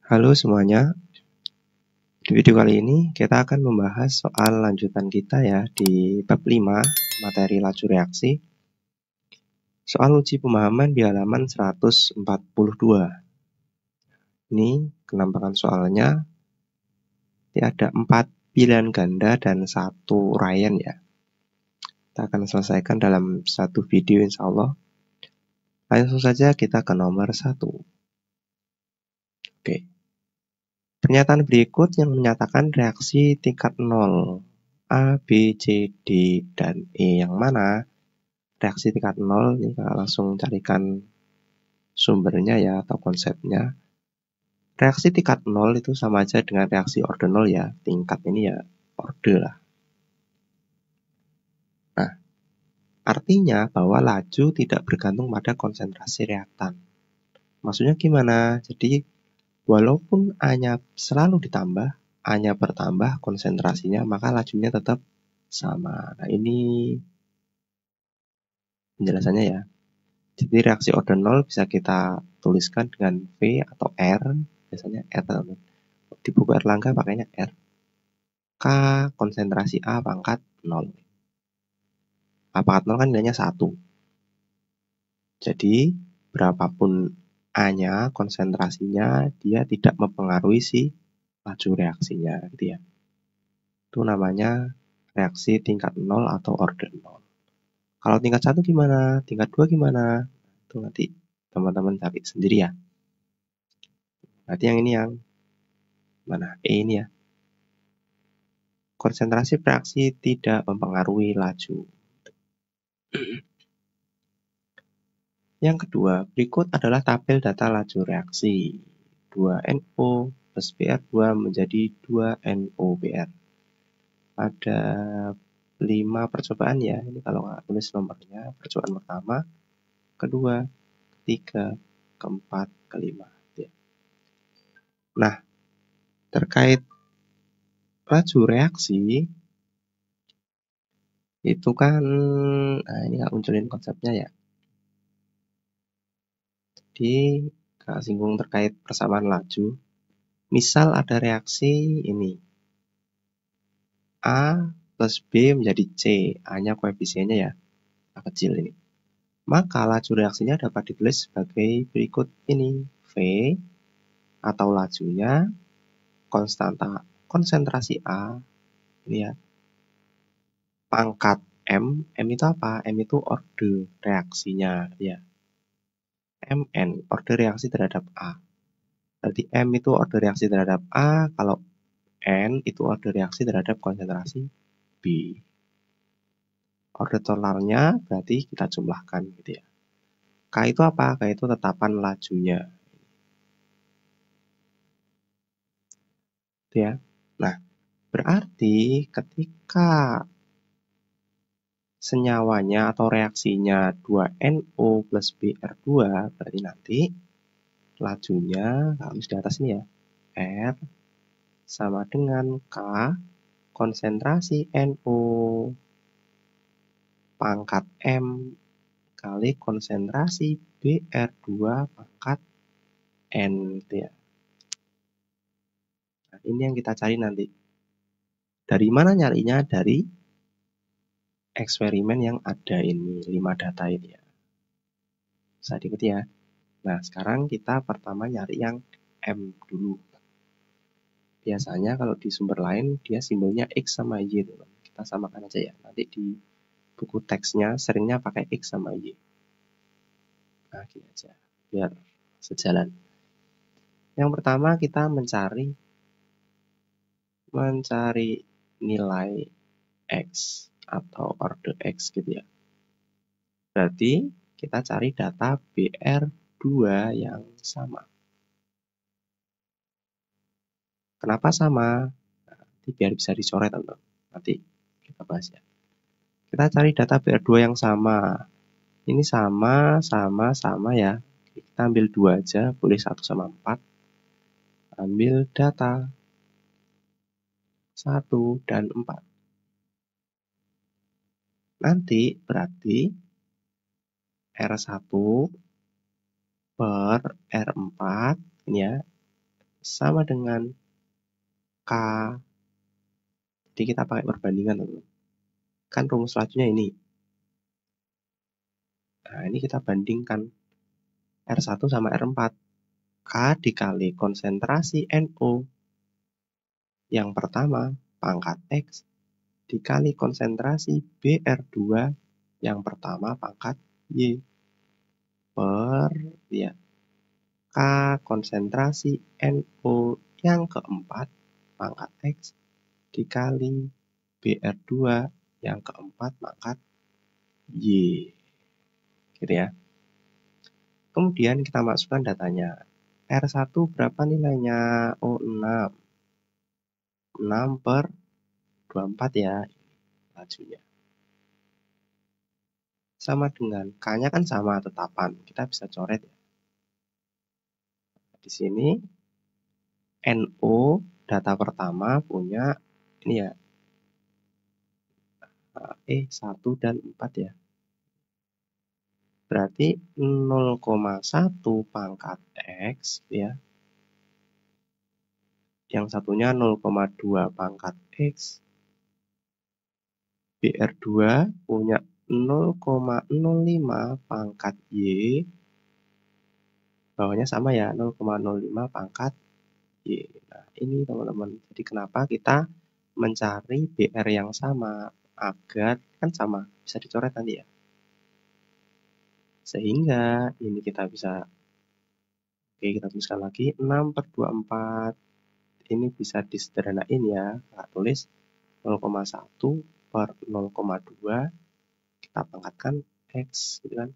Halo semuanya, di video kali ini kita akan membahas soal lanjutan kita ya di bab 5 materi laju reaksi. Soal uji pemahaman di halaman 142. Ini penampakan soalnya ada 4 pilihan ganda dan 1 uraian ya. Kita akan selesaikan dalam satu video insya Allah. Langsung saja kita ke nomor 1. Oke. Pernyataan berikut yang menyatakan reaksi tingkat 0 A, B, C, D, dan E yang mana? Reaksi tingkat 0 ini kita langsung carikan sumbernya ya atau konsepnya. Reaksi tingkat 0 itu sama aja dengan reaksi orde 0 ya. Tingkat ini ya orde lah. Nah, artinya bahwa laju tidak bergantung pada konsentrasi reaktan. Maksudnya gimana? Jadi walaupun A-nya selalu ditambah, A-nya bertambah konsentrasinya, maka lajunya tetap sama. Nah, ini penjelasannya ya. Jadi reaksi orde 0 bisa kita tuliskan dengan V atau R, biasanya R teman-teman. Di buku Erlangga pakainya R. K konsentrasi A pangkat 0. A pangkat 0 kan nilainya 1. Jadi berapapun A-nya, konsentrasinya, dia tidak mempengaruhi si laju reaksinya gitu ya. Itu namanya reaksi tingkat 0 atau order 0. Kalau tingkat 1 gimana? Tingkat 2 gimana? Itu nanti teman-teman cari sendiri ya. Berarti yang ini yang mana? E ini ya. Konsentrasi reaksi tidak mempengaruhi laju. Yang kedua, berikut adalah tabel data laju reaksi. 2NO plus Br2 menjadi 2NOBr. Ada 5 percobaan ya. Ini kalau nggak tulis nomornya, percobaan pertama, kedua, ketiga, keempat, kelima. Nah, terkait laju reaksi itu kan, nah ini nggak munculin konsepnya ya. Jadi nggak singgung terkait persamaan laju. Misal ada reaksi ini A plus B menjadi C, A-nya koefisiennya ya, A kecil ini. Maka laju reaksinya dapat ditulis sebagai berikut ini, V atau lajunya konsentrasi A ini ya, pangkat M itu apa? M itu orde reaksinya ya. Mn orde reaksi terhadap A. Berarti M itu orde reaksi terhadap A, kalau N itu orde reaksi terhadap konsentrasi B. Orde totalnya berarti kita jumlahkan gitu ya. K itu apa? K itu tetapan lajunya. Gitu ya. Nah, berarti ketika senyawanya atau reaksinya 2NO plus Br2, berarti nanti lajunya harus di atas ini ya. R sama dengan K konsentrasi NO pangkat M kali konsentrasi Br2 pangkat N gitu ya. Nah, ini yang kita cari nanti. Dari mana nyarinya? Dari eksperimen yang ada ini, 5 data ini ya. Bisa diikuti ya. Nah, sekarang kita pertama nyari yang M dulu. Biasanya kalau di sumber lain dia simbolnya X sama Y. Kita samakan aja ya. Nanti di buku teksnya seringnya pakai X sama Y. Nah, gini aja. Biar sejalan. Yang pertama kita mencari nilai X atau order X gitu ya. Berarti kita cari data BR2 yang sama. Kenapa sama? Nanti biar bisa dicoret teman-teman. Nanti kita bahas ya. Kita cari data BR2 yang sama. Ini sama ya. Kita ambil 2 aja, boleh 1 sama 4. Ambil data 1 dan 4. Nanti berarti R1 per R4 ini ya, sama dengan K. Jadi kita pakai perbandingan, teman-teman. Kan rumus selanjutnya ini. Nah, ini kita bandingkan R1 sama R4. K dikali konsentrasi NO yang pertama pangkat X dikali konsentrasi BR2 yang pertama pangkat Y per ya, K konsentrasi NO yang keempat pangkat X dikali BR2 yang keempat pangkat Y. Gitu ya. Kemudian kita masukkan datanya. R1 berapa nilainya? Oh, 6. 6 per 24 ya. Lajunya. Sama dengan K-nya kan sama tetapan. Kita bisa coret ya. Di sini NO data pertama punya ini ya. 1 dan 4 ya. Berarti 0,1 pangkat X ya. Yang satunya 0,2 pangkat X. BR2 punya 0,05 pangkat Y. Bawahnya sama ya, 0,05 pangkat Y. Nah, ini teman-teman. Jadi kenapa kita mencari BR yang sama? Agar kan sama, bisa dicoret nanti ya. Sehingga ini kita bisa, oke, kita tuliskan lagi 6 per 24. Ini bisa disederhanain ya. Kita tulis 0,1 per 0,2. Kita pangkatkan X, gitu kan.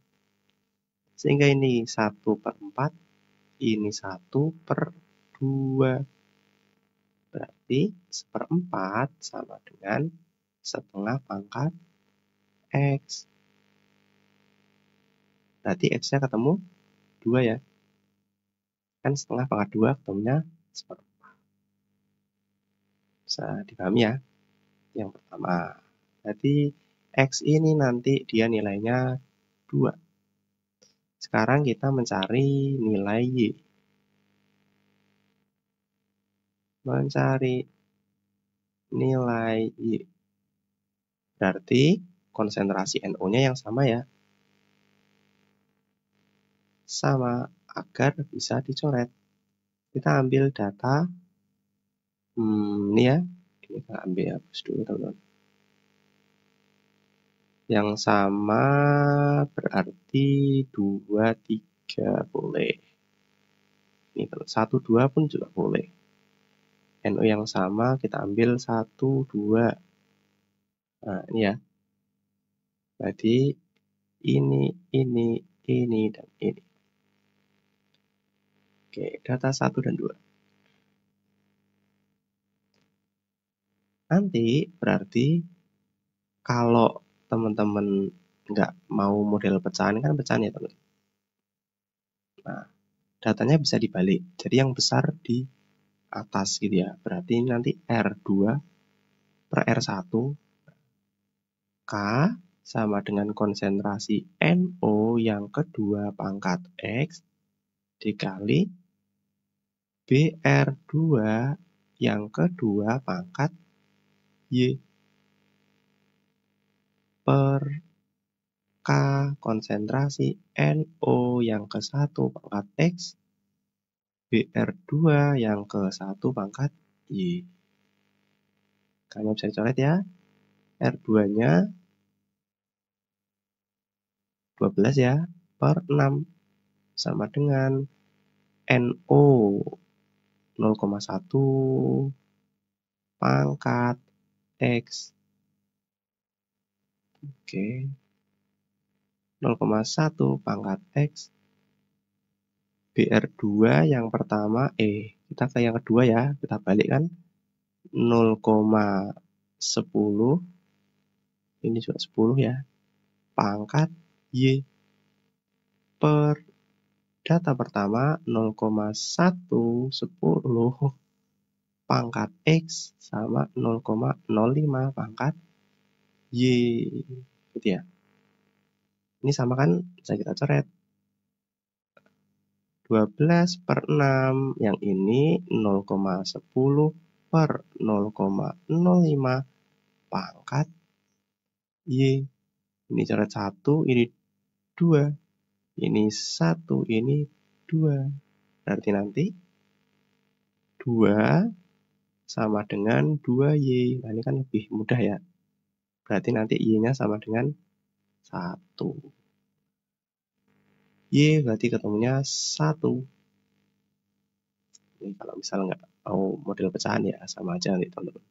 Sehingga ini 1 per 4, ini 1 per 2. Berarti 1/4 sama dengan setengah pangkat X. Berarti X-nya ketemu 2 ya. Kan setengah pangkat 2 ketemunya 1/4. Bisa dipahami ya. Yang pertama. Jadi X ini nanti dia nilainya 2. Sekarang kita mencari nilai Y. Mencari nilai Y. Berarti konsentrasi NO-nya yang sama ya. Sama, agar bisa dicoret. Kita ambil data ini ya. Ini kita ambil hapus dulu, teman-teman. Yang sama berarti 2, 3 boleh. Ini kalau 1, 2 pun juga boleh. NO yang sama kita ambil 1, 2. Nah, ini ya. Jadi ini, dan ini. Oke, data 1 dan 2. Nanti berarti kalau teman-teman nggak mau model pecahan, kan pecahan ya teman. Nah, datanya bisa dibalik. Jadi yang besar di atas gitu ya. Berarti nanti R2 per R1 K sama dengan konsentrasi NO yang kedua pangkat X dikali BR2 yang kedua pangkat Y per K konsentrasi NO yang ke-1 pangkat X BR2 yang ke-1 pangkat Y. Kalian bisa coret ya. R2-nya 12 ya per 6 sama dengan NO 0,1 pangkat X. Oke. 0,1 pangkat X. BR2 yang pertama kita ke yang kedua ya, kita balik kan 0,10 ini juga 10 ya pangkat Y per data pertama 0,110 pangkat X sama 0,05 pangkat Y gitu ya. Ini sama kan, bisa kita coret 12/6, yang ini 0,10/0,05 pangkat Y. Ini coret 1, ini 2, ini 1, ini 2. Berarti nanti 2 sama dengan 2Y. Nah, ini kan lebih mudah ya. Berarti nanti Y-nya sama dengan 1. Y berarti ketemunya 1. Ini kalau misalnya nggak mau model pecahan ya sama aja nanti teman-teman.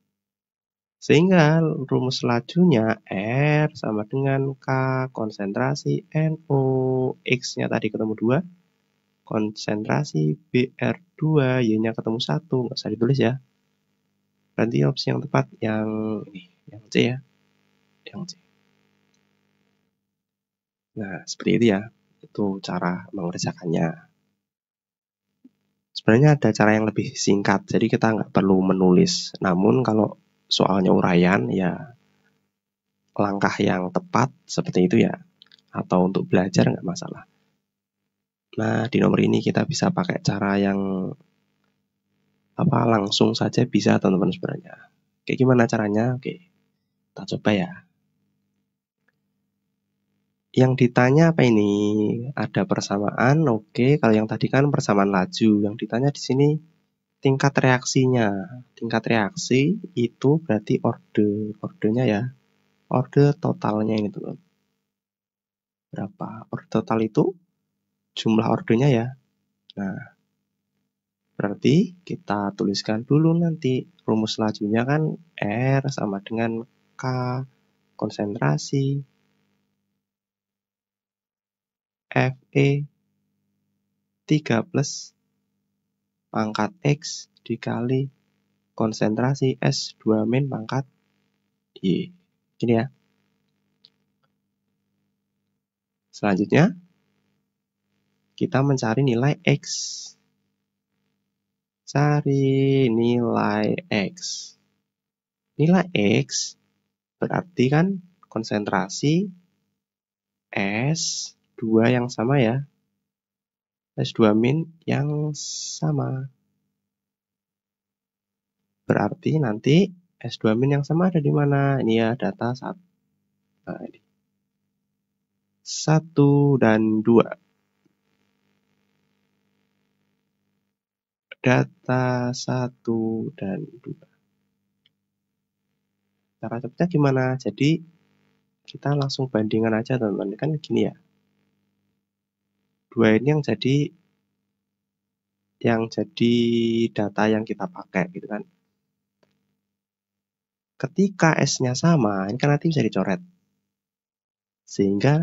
Sehingga rumus lajunya R sama dengan K konsentrasi NO. X-nya tadi ketemu 2. Konsentrasi BR2. Y-nya ketemu 1. Nggak usah ditulis ya. Berarti opsi yang tepat yang ini. Yang C ya. Yang C. Nah, seperti itu ya. Itu cara mengerjakannya. Sebenarnya ada cara yang lebih singkat. Jadi kita nggak perlu menulis. Namun kalau soalnya uraian ya langkah yang tepat seperti itu ya, atau untuk belajar nggak masalah. Nah, di nomor ini kita bisa pakai cara yang langsung saja bisa teman-teman sebenarnya. Kayak gimana caranya? Oke, kita coba ya. Yang ditanya apa ini? Ada persamaan. Oke, kalau yang tadi kan persamaan laju. Yang ditanya di sini tingkat reaksinya. Tingkat reaksi itu berarti ordenya ya. Orde totalnya ini teman. Berapa? Orde total itu jumlah ordenya ya. Nah, berarti kita tuliskan dulu nanti rumus lajunya kan R sama dengan K konsentrasi Fe 3 plus pangkat X dikali konsentrasi S2 min pangkat Y. Gini ya. Selanjutnya kita mencari nilai X. Cari nilai X. Nilai X berarti kan konsentrasi S2 yang sama ya. S2 min yang sama. Berarti nanti S2 min yang sama ada di mana? Ini ya data 1. Nah, ini. 1 dan 2. Data 1 dan 2. Cara cepatnya gimana? Jadi kita langsung bandingkan aja teman-teman. Kan gini ya. 2 ini yang jadi data yang kita pakai gitu kan. Ketika S-nya sama, ini kan nanti bisa dicoret. Sehingga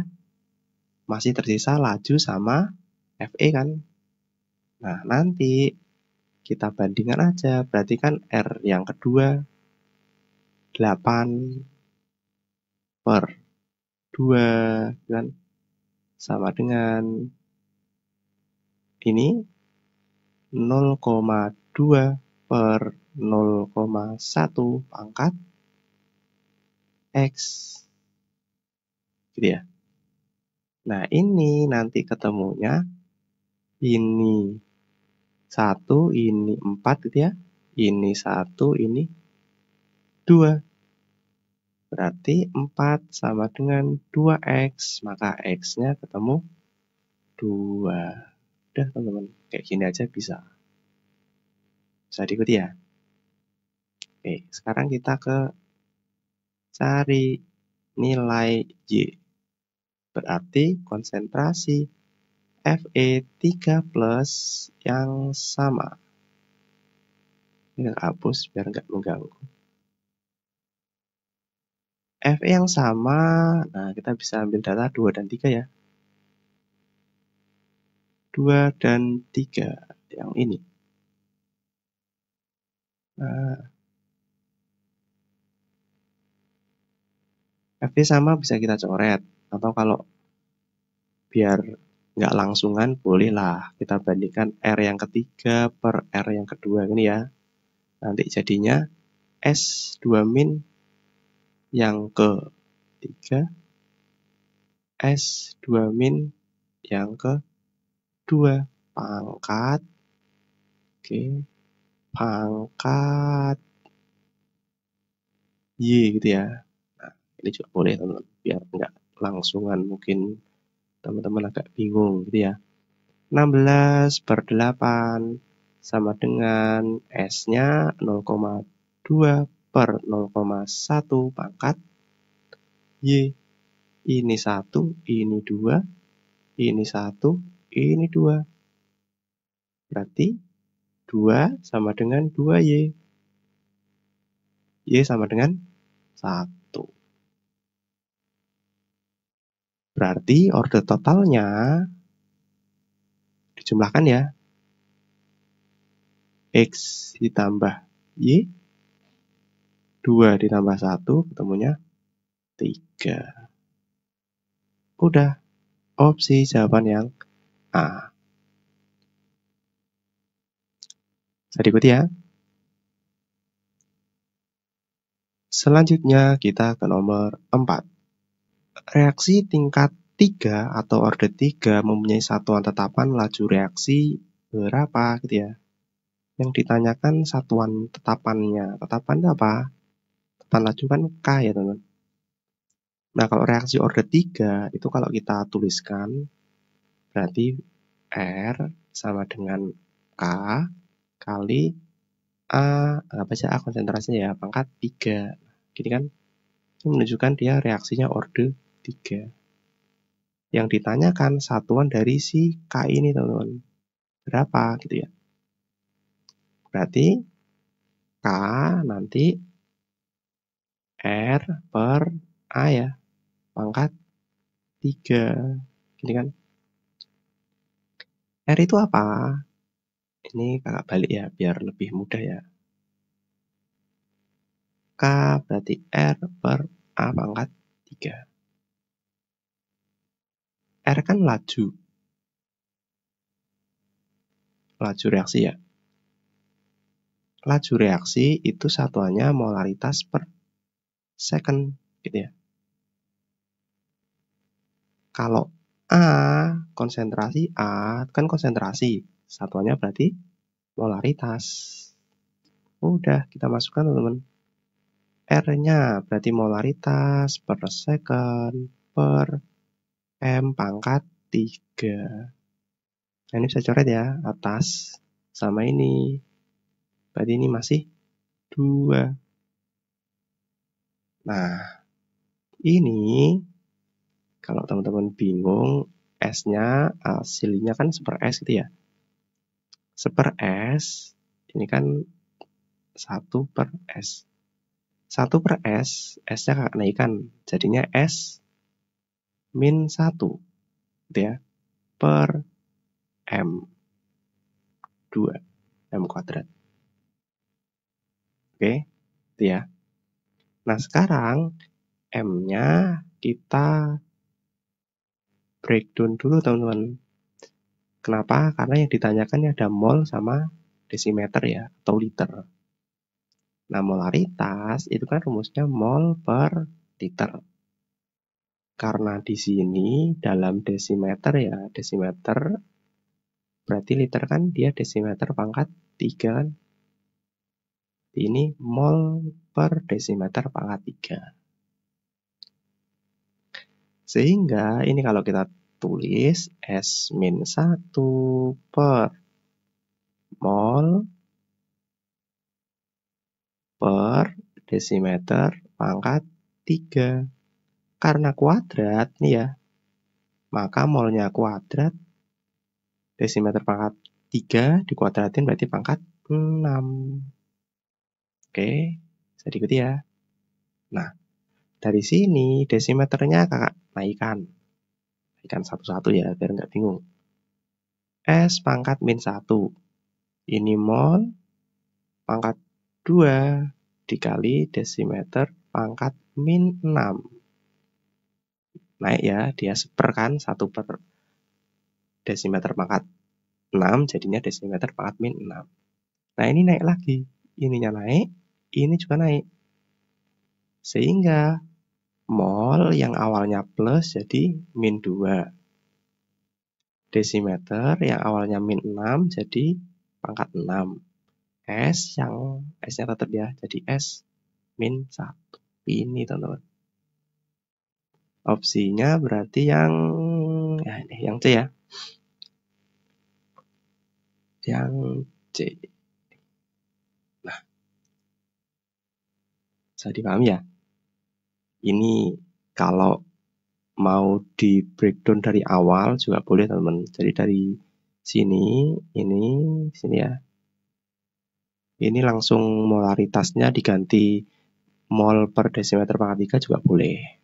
masih tersisa laju sama Fe kan. Nah, nanti kita bandingkan aja. Berarti kan R yang kedua 8/2 kan sama dengan ini 0,2/0,1 pangkat X. Gitu ya. Nah, ini nanti ketemunya ini 1, ini 4 gitu ya. Ini 1, ini 2. Berarti 4 sama dengan 2X. Maka X-nya ketemu 2. Udah teman-teman, kayak gini aja bisa. Bisa diikuti ya. Oke, sekarang kita ke cari nilai Y. Berarti konsentrasi Fe3 plus yang sama. Ini hapus biar nggak mengganggu. Fe yang sama, nah kita bisa ambil data 2 dan 3 ya. 2 dan 3 yang ini. Nah, Fe sama bisa kita coret. Atau kalau biar nggak langsungan, bolehlah kita bandingkan R yang ketiga per R yang kedua ini ya. Nanti jadinya S2 min yang ke-3, S2 min yang ke-2 pangkat, pangkat Y gitu ya. Nah, ini juga boleh teman-teman, biar nggak langsungan, mungkin teman-teman agak bingung gitu ya. 16/8 sama dengan S-nya 0,2 per 0,1 pangkat Y. Ini 1, ini 2, ini 1, ini 2. Berarti 2 sama dengan 2Y. Y sama dengan 1. Berarti order totalnya dijumlahkan ya. X ditambah Y, 2 ditambah 1, ketemunya 3. Udah, opsi jawaban yang A. Bisa diikuti ya. Selanjutnya kita ke nomor 4. Reaksi tingkat 3 atau order 3 mempunyai satuan tetapan laju reaksi berapa gitu ya. Yang ditanyakan satuan tetapannya. Tetapan itu apa? Tetapan laju kan K ya teman-teman. Nah kalau reaksi order 3 itu kalau kita tuliskan berarti R sama dengan K kali A, apa aja A konsentrasinya ya, pangkat 3. Gini kan, ini menunjukkan dia reaksinya order 3. Yang ditanyakan satuan dari si K ini teman-teman, berapa gitu ya. Berarti K nanti R per A ya, pangkat 3. Gini kan. R itu apa? Ini kakak balik ya, biar lebih mudah ya. K berarti R per A pangkat 3. R kan laju reaksi ya. Laju reaksi itu satuannya molaritas per second gitu ya. Kalau A, konsentrasi A kan konsentrasi, satuannya berarti molaritas. Udah, kita masukkan teman-teman. R-nya berarti molaritas per second per M pangkat 3. Nah, ini bisa coret ya, atas sama ini. Berarti ini masih 2. Nah, ini kalau teman-teman bingung, S-nya hasilnya kan seper S gitu ya. Seper S, ini kan 1 per S. 1 per S, S-nya kakak naikkan. Jadinya S min 1 gitu ya, per M 2, M kuadrat. Oke, itu ya. Nah, sekarang M-nya kita breakdown dulu teman-teman. Kenapa? Karena yang ditanyakan ada mol sama desimeter ya, atau liter. Nah, molaritas itu kan rumusnya mol per liter. Karena di sini dalam desimeter ya, desimeter berarti liter kan dia desimeter pangkat 3 kan. Ini mol per desimeter pangkat 3. Sehingga ini kalau kita tulis S-1 per mol per desimeter pangkat 3. Karena kuadrat nih ya, maka molnya kuadrat, desimeter pangkat 3 dikuadratin berarti pangkat 6. Oke, bisa diikuti ya. Nah, dari sini desimeternya kakak naikkan satu-satu ya, biar nggak bingung. S pangkat min 1. Ini mol pangkat 2 dikali desimeter pangkat min 6. Naik ya, dia seper kan, 1 per desimeter pangkat 6, jadinya desimeter pangkat min 6. Nah, ini naik lagi. Ininya naik, ini juga naik. Sehingga mol yang awalnya plus jadi min 2. desimeter yang awalnya min 6 jadi pangkat 6. S yang S-nya tetap ya, jadi S min 1. Ini teman-teman. Opsinya berarti yang C ya. Yang C. Nah, bisa dipahami ya? Ini kalau mau di breakdown dari awal juga boleh teman-teman. Jadi dari sini, ini, sini ya. Ini langsung molaritasnya diganti mol per desimeter pangkat 3 juga boleh.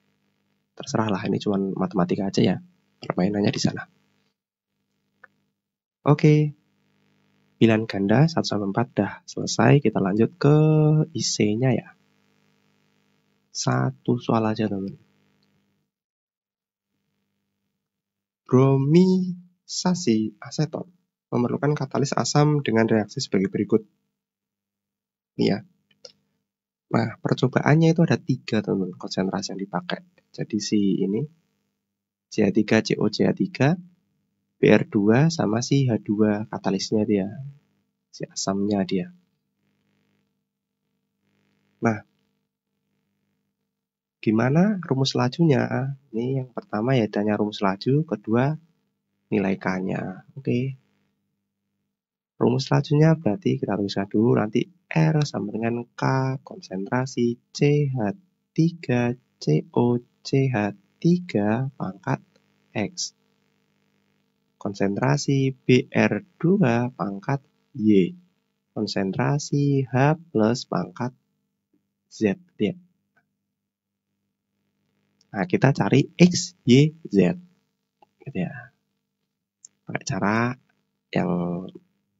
Terserah lah, ini cuma matematika aja ya. Permainannya di sana. Oke. Bilangan ganda 1 sampai 4 dah selesai. Kita lanjut ke IC-nya ya. Satu soal aja teman. Bromisasi aseton memerlukan katalis asam dengan reaksi sebagai berikut. Ini ya. Nah, percobaannya itu ada 3 teman konsentrasi yang dipakai. Jadi si ini CH3COCH3, Br2 sama si H2 katalisnya dia. Si asamnya dia. Nah, gimana rumus lajunya? Ini yang pertama ya adanya rumus laju, kedua nilai K-nya. Oke. Rumus lajunya berarti kita tuliskan dulu nanti R sama dengan K konsentrasi CH3COCH3 pangkat X. Konsentrasi Br2 pangkat Y. Konsentrasi H plus pangkat Z. Nah, kita cari X, Y, Z. Gitu ya. Pakai cara yang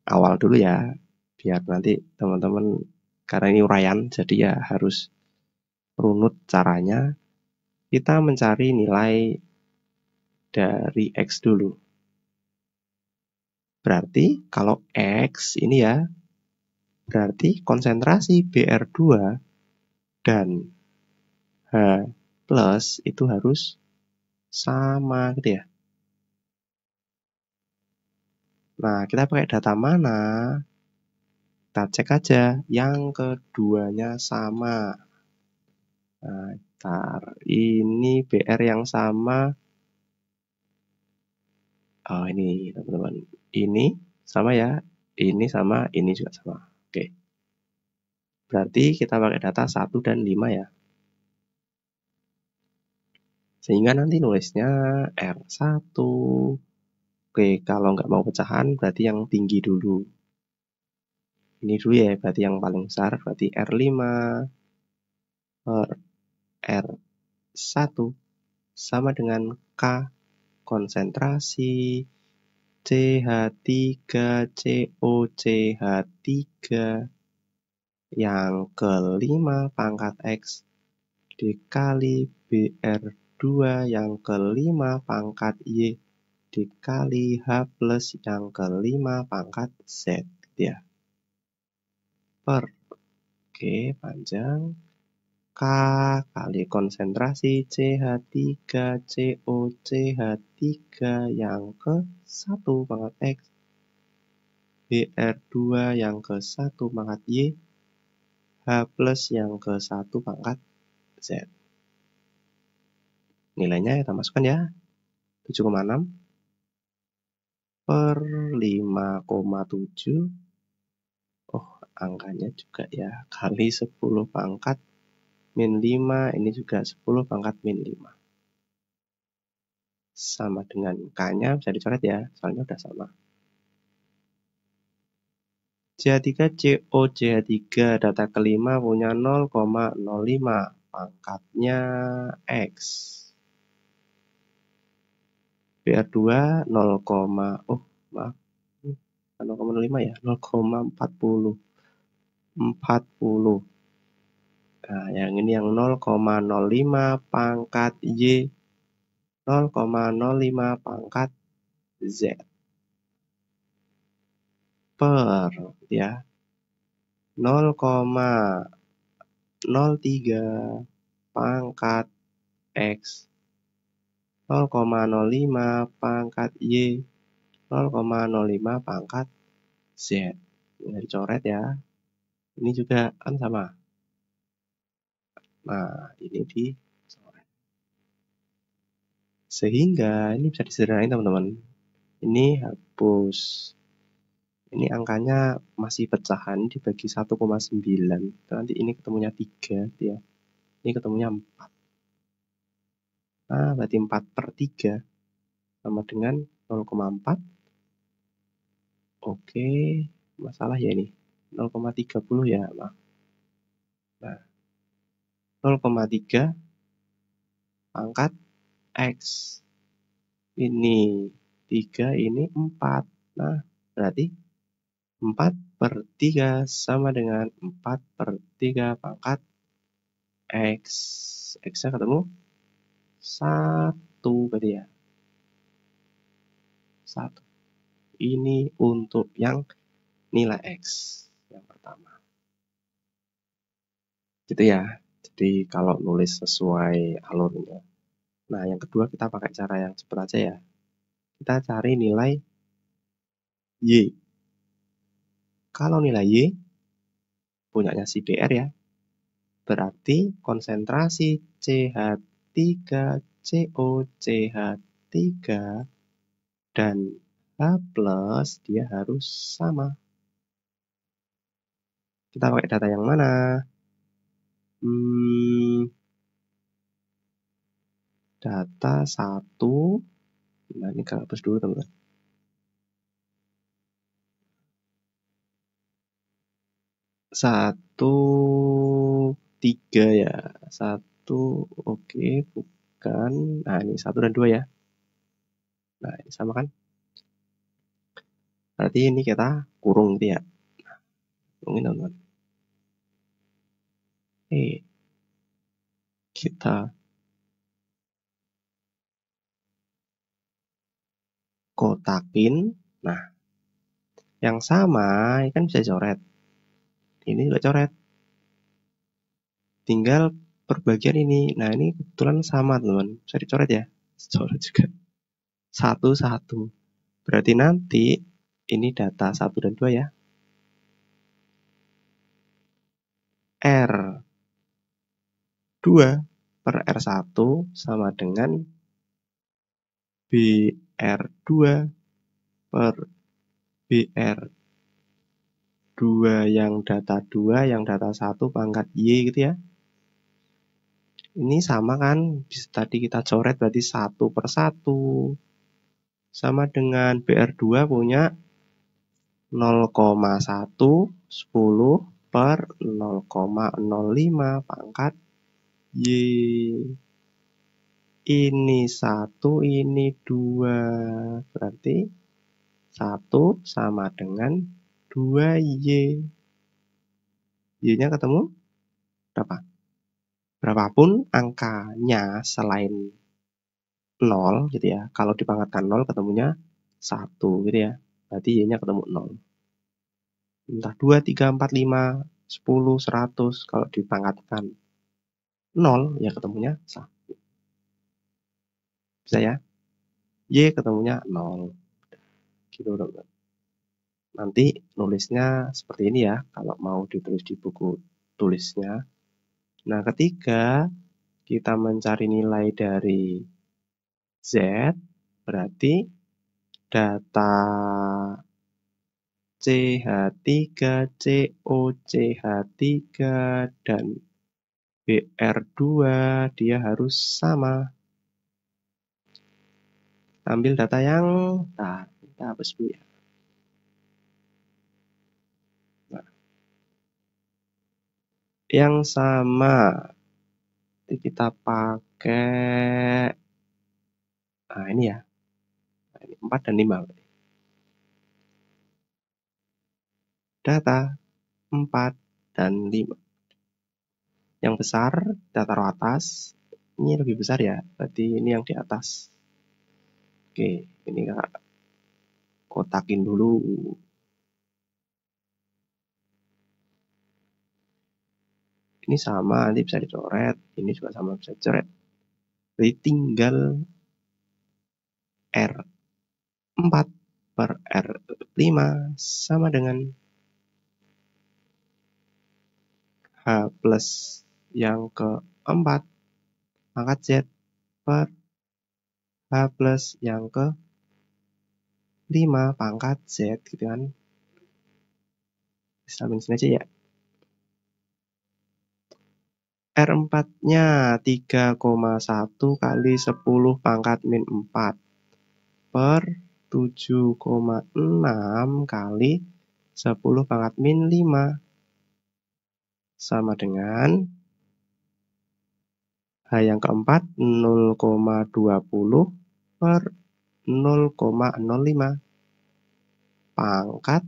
awal dulu ya, biar nanti teman-teman, karena ini uraian jadi ya harus runut caranya. Kita mencari nilai dari X dulu. Berarti kalau X ini ya, berarti konsentrasi Br2 dan H plus itu harus sama gitu ya. Nah, kita pakai data mana? Kita cek aja yang keduanya sama. Nah, ini BR yang sama. Oh, ini teman-teman. Ini sama ya. Ini sama, ini juga sama. Oke. Berarti kita pakai data 1 dan 5 ya. Sehingga nanti nulisnya R1. Oke, kalau nggak mau pecahan berarti yang tinggi dulu. Ini dulu ya, berarti yang paling besar, berarti R5 per R1 sama dengan K konsentrasi CH3COCH3 yang kelima pangkat X dikali Br2 yang kelima pangkat Y dikali H plus yang kelima pangkat Z ya. Per Oke, panjang K kali konsentrasi CH3COCH3 yang ke-1 pangkat X Br2 yang ke-1 pangkat Y H plus yang ke-1 pangkat Z. Nilainya kita masukkan ya, 7,6 per 5,7. Oh, angkanya juga ya, kali 10 pangkat min 5, ini juga 10 pangkat min 5. Sama dengan K-nya, bisa dicoret ya, soalnya udah sama. CH3COCH3 data kelima punya 0,05, pangkatnya X. BR2 0, maaf 0,05 ya, 0,40. Nah, yang ini yang 0,05 pangkat Y, 0,05 pangkat Z. Per ya 0,03 pangkat X, 0,05 pangkat Y, 0,05 pangkat Z. Ini dicoret ya. Ini juga kan sama. Nah, ini dicoret. Sehingga ini bisa disederhanain teman-teman. Ini hapus. Ini angkanya masih pecahan dibagi 1,9. Nanti ini ketemunya 3 ya. Ini ketemunya 4. Nah, berarti 4/3 sama dengan 0,4. Oke, masalah ya ini. 0,30 ya, maaf. Nah, 0,3 pangkat X. Ini 3, ini 4. Nah, berarti 4/3 sama dengan 4/3 pangkat X. X-nya ketemu 1 berarti ya. 1. Ini untuk yang nilai X yang pertama. Gitu ya. Jadi kalau nulis sesuai alurnya. Nah, yang kedua kita pakai cara yang cepat aja ya. Kita cari nilai Y. Kalau nilai Y punyanya si BR ya. Berarti konsentrasi CH3COCH3 dan H+ dia harus sama. Kita pakai data yang mana? Data 1. Nah, ini kita hapus dulu teman-teman. 1, 3 ya. 1, oke, bukan. Nah, ini 1 dan 2 ya. Nah, ini sama kan? Berarti ini kita kurung gitu ya. Nah, kurungin teman-teman. Kita kotakin. Nah, yang sama ini kan bisa coret. Ini juga coret. Tinggal perbagian ini. Nah, ini kebetulan sama teman-teman. Bisa dicoret ya. Coret juga. 1, 1. Berarti nanti ini data 1 dan 2 ya. R2/R1 sama dengan BR2/BR2 yang data 2, yang data 1 pangkat Y gitu ya. Ini sama kan? Bisa tadi kita coret berarti 1/1. Sama dengan BR2 punya 0,1, 10/0,05 pangkat Y. Ini 1, ini 2. Berarti 1 sama dengan 2Y. Y-nya ketemu berapa? Berapapun angkanya selain 0 gitu ya. Kalau dipangkatkan 0 ketemunya 1 gitu ya. Berarti Y-nya ketemu 0. Entah 2, 3, 4, 5, 10, 100. Kalau dipangkatkan 0 ya ketemunya 1. Bisa ya? Y ketemunya 0. Gitu teman-teman. Nanti nulisnya seperti ini ya. Kalau mau ditulis di buku tulisnya. Nah, ketika kita mencari nilai dari Z, berarti data CH3, COCH3, dan BR2 dia harus sama. Ambil data yang kita hapus dulu ya. Nah, yang sama kita pakai ini ya. Nah, ini 4 dan 5. Data 4 dan 5. Yang besar kita taruh atas. Ini lebih besar ya. Berarti ini yang di atas. Oke, ini Kak kotakin dulu. Ini sama, nanti bisa dicoret. Ini juga sama, bisa dicoret. Jadi tinggal R4 per R5 sama dengan H plus yang keempat pangkat Z per H plus yang ke-5 pangkat Z, gitu kan. Samain sini aja ya. R4-nya 3,1 kali 10 pangkat min 4 per 7,6 kali 10 pangkat min 5 sama dengan H yang keempat 0,20 per 0,05 pangkat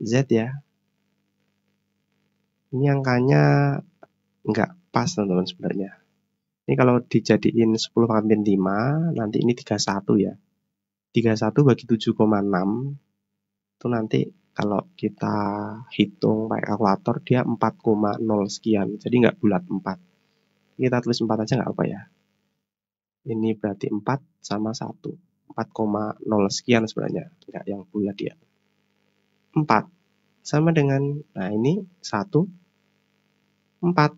Z ya. Ini angkanya nggak pas teman-teman sebenarnya. Ini kalau dijadiin 10 pangkat min 5, nanti ini 31 ya. 31 bagi 7,6 itu nanti kalau kita hitung pakai kalkulator dia 4,0 sekian. Jadi nggak bulat 4. Kita tulis 4 aja nggak apa ya. Ini berarti 4 sama 1. 4,0 sekian sebenarnya. Nggak yang bulat ya. 4 sama dengan, nah ini 1, 4.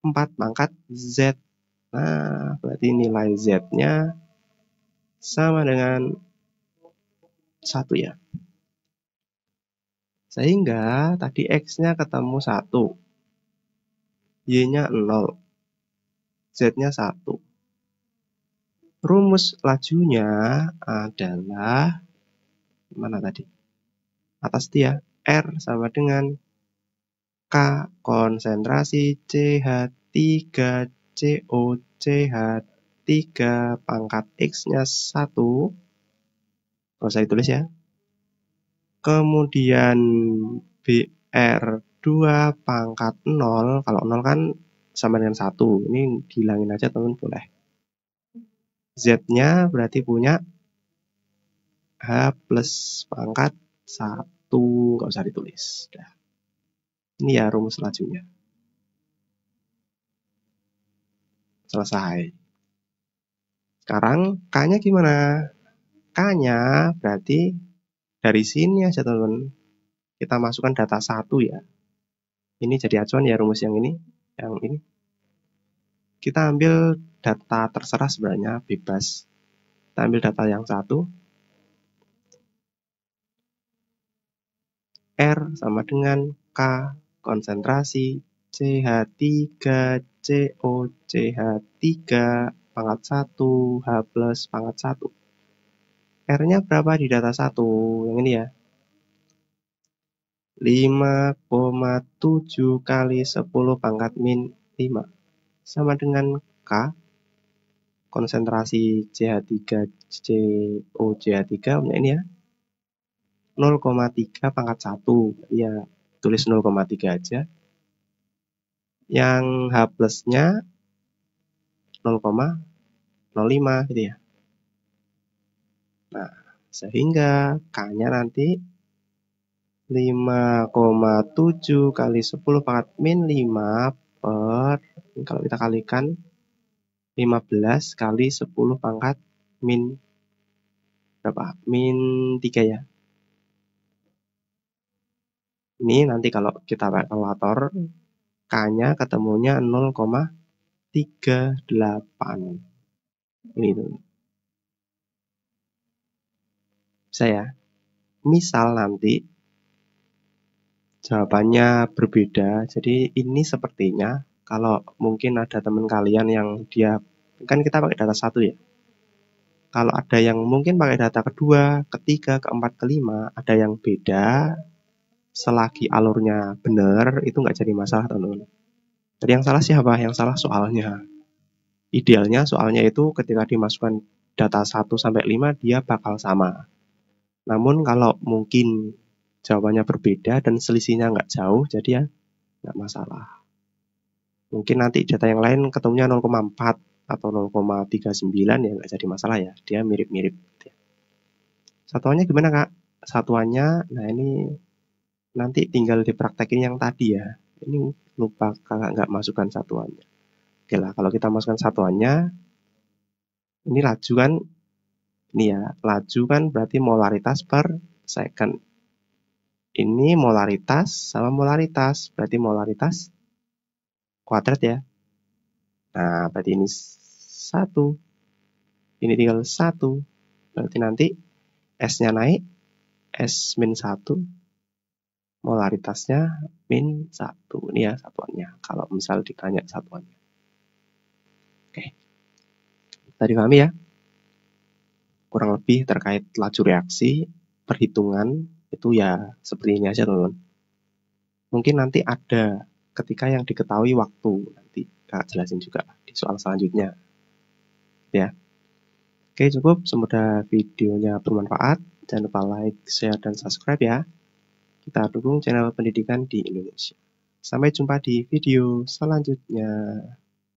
4 pangkat Z. Nah, berarti nilai Z-nya sama dengan 1 ya. Sehingga tadi X-nya ketemu 1. Y-nya 0. Z-nya 1. Rumus lajunya adalah, mana tadi? Atas dia, R sama dengan K konsentrasi CH3COCH3 pangkat X-nya 1. Kalau saya tulis ya. Kemudian BR2 pangkat 0. Kalau 0 kan sama dengan 1. Ini dihilangin aja teman, boleh. Z-nya berarti punya H plus pangkat 1. Nggak usah ditulis. Udah. Ini ya rumus lajunya. Selesai. Sekarang K-nya gimana? K-nya berarti dari sini aja teman-teman. Kita masukkan data 1 ya. Ini jadi acuan ya rumus yang ini. Yang ini. Kita ambil data terserah sebenarnya, bebas. Kita ambil data yang 1. R sama dengan K konsentrasi CH3COCH3 pangkat 1 H plus pangkat 1. R-nya berapa di data 1? Yang ini ya. 5,7 kali 10 pangkat min 5 sama dengan K konsentrasi CH3COCH3 ini ya. 0,3 pangkat 1. Ya, tulis 0,3 aja. Yang H plusnya 0,05 gitu ya. Nah, sehingga K-nya nanti 5,7 kali 10 pangkat min 5 per, kalau kita kalikan 15 kali 10 pangkat min berapa? Min 3 ya. Ini nanti kalau kita pakai kalkulator, K-nya ketemunya 0,38. Ini tuh. Bisa ya. Misal nanti jawabannya berbeda. Jadi ini sepertinya kalau mungkin ada teman kalian yang dia, kan kita pakai data 1 ya. Kalau ada yang mungkin pakai data kedua, ketiga, keempat, kelima, ada yang beda, selagi alurnya benar, itu nggak jadi masalah teman-teman. Jadi yang salah siapa? Yang salah soalnya. Idealnya soalnya itu ketika dimasukkan data 1 sampai 5 dia bakal sama. Namun kalau mungkin jawabannya berbeda dan selisihnya nggak jauh, jadi ya nggak masalah. Mungkin nanti data yang lain ketemunya 0,4 atau 0,39 ya nggak jadi masalah ya. Dia mirip-mirip. Satuannya gimana Kak? Satuannya, nah ini nanti tinggal dipraktekin yang tadi ya. Ini lupa Kakak nggak masukkan satuannya. Oke lah, kalau kita masukkan satuannya, ini laju kan Ini ya, laju kan berarti molaritas per second. Ini molaritas sama molaritas, berarti molaritas kuadrat ya. Nah, berarti ini 1. Ini tinggal 1. Berarti nanti S-nya naik, S min 1, molaritasnya min 1. Ini ya satuannya, kalau misal ditanya satuannya. Oke, tadi pahami ya? Kurang lebih terkait laju reaksi, perhitungan, itu ya seperti ini aja teman-teman. Mungkin nanti ada ketika yang diketahui waktu, nanti kakak jelasin juga di soal selanjutnya. Ya. Oke, cukup. Semoga videonya bermanfaat. Jangan lupa like, share, dan subscribe ya. Kita dukung channel pendidikan di Indonesia. Sampai jumpa di video selanjutnya.